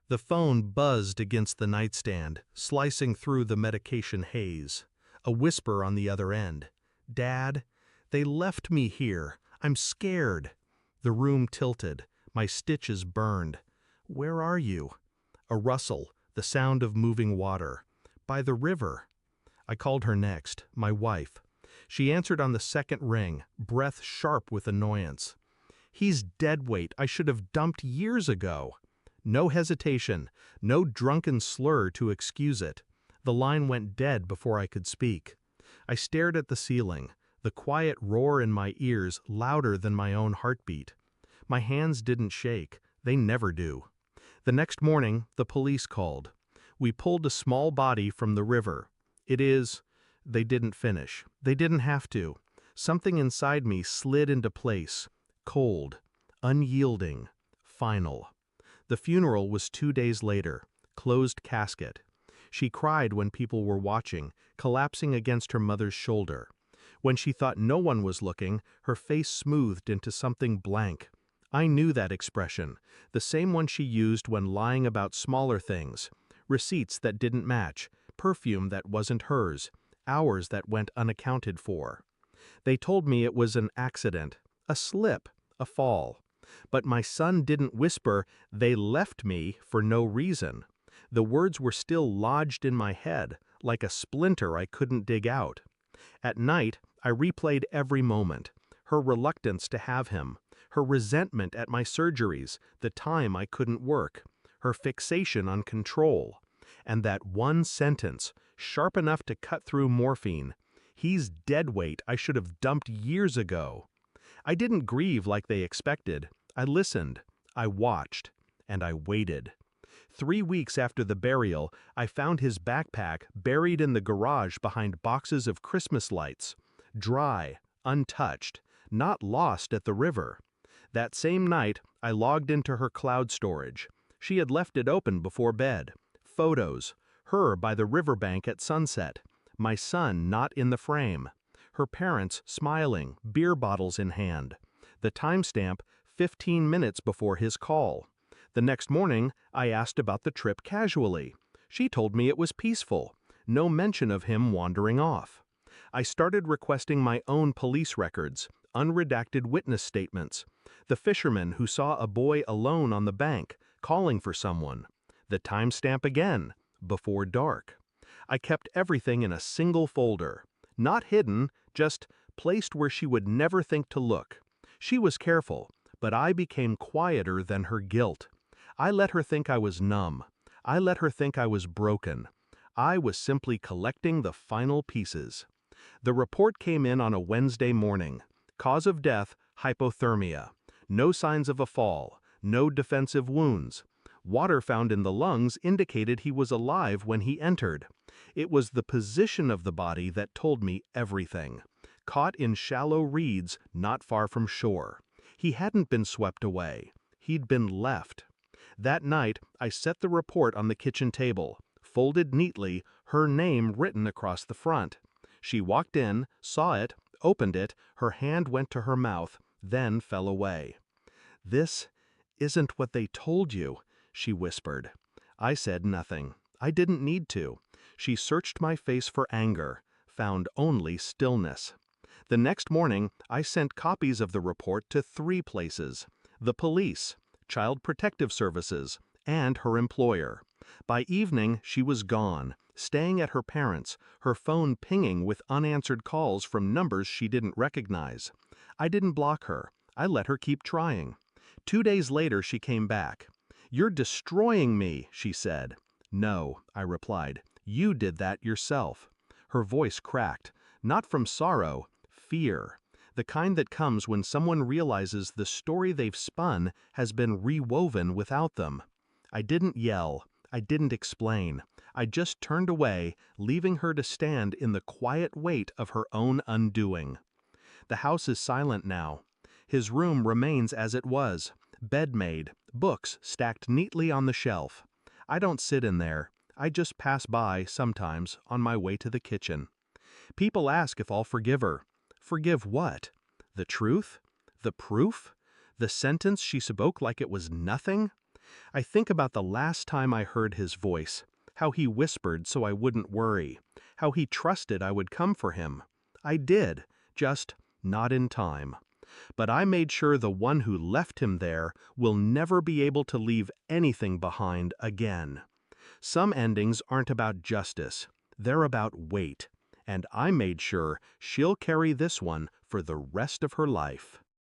The phone buzzed against the nightstand, slicing through the medication haze. A whisper on the other end. "Dad, they left me here. I'm scared." The room tilted. My stitches burned. "Where are you?" A rustle, the sound of moving water. "By the river." I called her next, my wife. She answered on the second ring, breath sharp with annoyance. "He's dead weight. I should have dumped years ago." No hesitation, no drunken slur to excuse it. The line went dead before I could speak. I stared at the ceiling, the quiet roar in my ears louder than my own heartbeat. My hands didn't shake. They never do. The next morning, the police called. We pulled a small body from the river. They didn't finish. They didn't have to. Something inside me slid into place. Cold, unyielding, final. The funeral was 2 days later. Closed casket. She cried when people were watching, collapsing against her mother's shoulder. When she thought no one was looking, her face smoothed into something blank. I knew that expression, the same one she used when lying about smaller things. Receipts that didn't match, perfume that wasn't hers, hours that went unaccounted for. They told me it was an accident, a slip, a fall. But my son didn't whisper, "They left me," for no reason. The words were still lodged in my head, like a splinter I couldn't dig out. At night, I replayed every moment. Her reluctance to have him, her resentment at my surgeries, the time I couldn't work, her fixation on control, and that one sentence, sharp enough to cut through morphine. "He's dead weight. I should have dumped years ago." I didn't grieve like they expected. I listened, I watched, and I waited. 3 weeks after the burial, I found his backpack buried in the garage behind boxes of Christmas lights. Dry, untouched, not lost at the river. That same night, I logged into her cloud storage. She had left it open before bed. Photos, her by the riverbank at sunset. My son not in the frame. Her parents smiling, beer bottles in hand. The timestamp, 15 minutes before his call. The next morning, I asked about the trip casually. She told me it was peaceful. No mention of him wandering off. I started requesting my own police records, unredacted witness statements. The fisherman who saw a boy alone on the bank, calling for someone. The timestamp again, before dark. I kept everything in a single folder. Not hidden, just placed where she would never think to look. She was careful, but I became quieter than her guilt. I let her think I was numb. I let her think I was broken. I was simply collecting the final pieces. The report came in on a Wednesday morning. Cause of death, hypothermia. No signs of a fall. No defensive wounds. Water found in the lungs indicated he was alive when he entered. It was the position of the body that told me everything. Caught in shallow reeds not far from shore. He hadn't been swept away. He'd been left. That night, I set the report on the kitchen table, folded neatly, her name written across the front. She walked in, saw it, opened it, her hand went to her mouth, then fell away. "This isn't what they told you," she whispered. I said nothing. I didn't need to. She searched my face for anger, found only stillness. The next morning, I sent copies of the report to 3 places: the police, Child Protective Services, and her employer. By evening, she was gone, staying at her parents', her phone pinging with unanswered calls from numbers she didn't recognize. I didn't block her. I let her keep trying. 2 days later, she came back. "You're destroying me," she said. "No," I replied. "You did that yourself." Her voice cracked, not from sorrow, fear. The kind that comes when someone realizes the story they've spun has been rewoven without them. I didn't yell. I didn't explain. I just turned away, leaving her to stand in the quiet weight of her own undoing. The house is silent now. His room remains as it was, bed made, books stacked neatly on the shelf. I don't sit in there. I just pass by, sometimes, on my way to the kitchen. People ask if I'll forgive her. Forgive what? The truth? The proof? The sentence she spoke like it was nothing? I think about the last time I heard his voice, how he whispered so I wouldn't worry, how he trusted I would come for him. I did, just not in time. But I made sure the one who left him there will never be able to leave anything behind again. Some endings aren't about justice, they're about weight, and I made sure she'll carry this one for the rest of her life.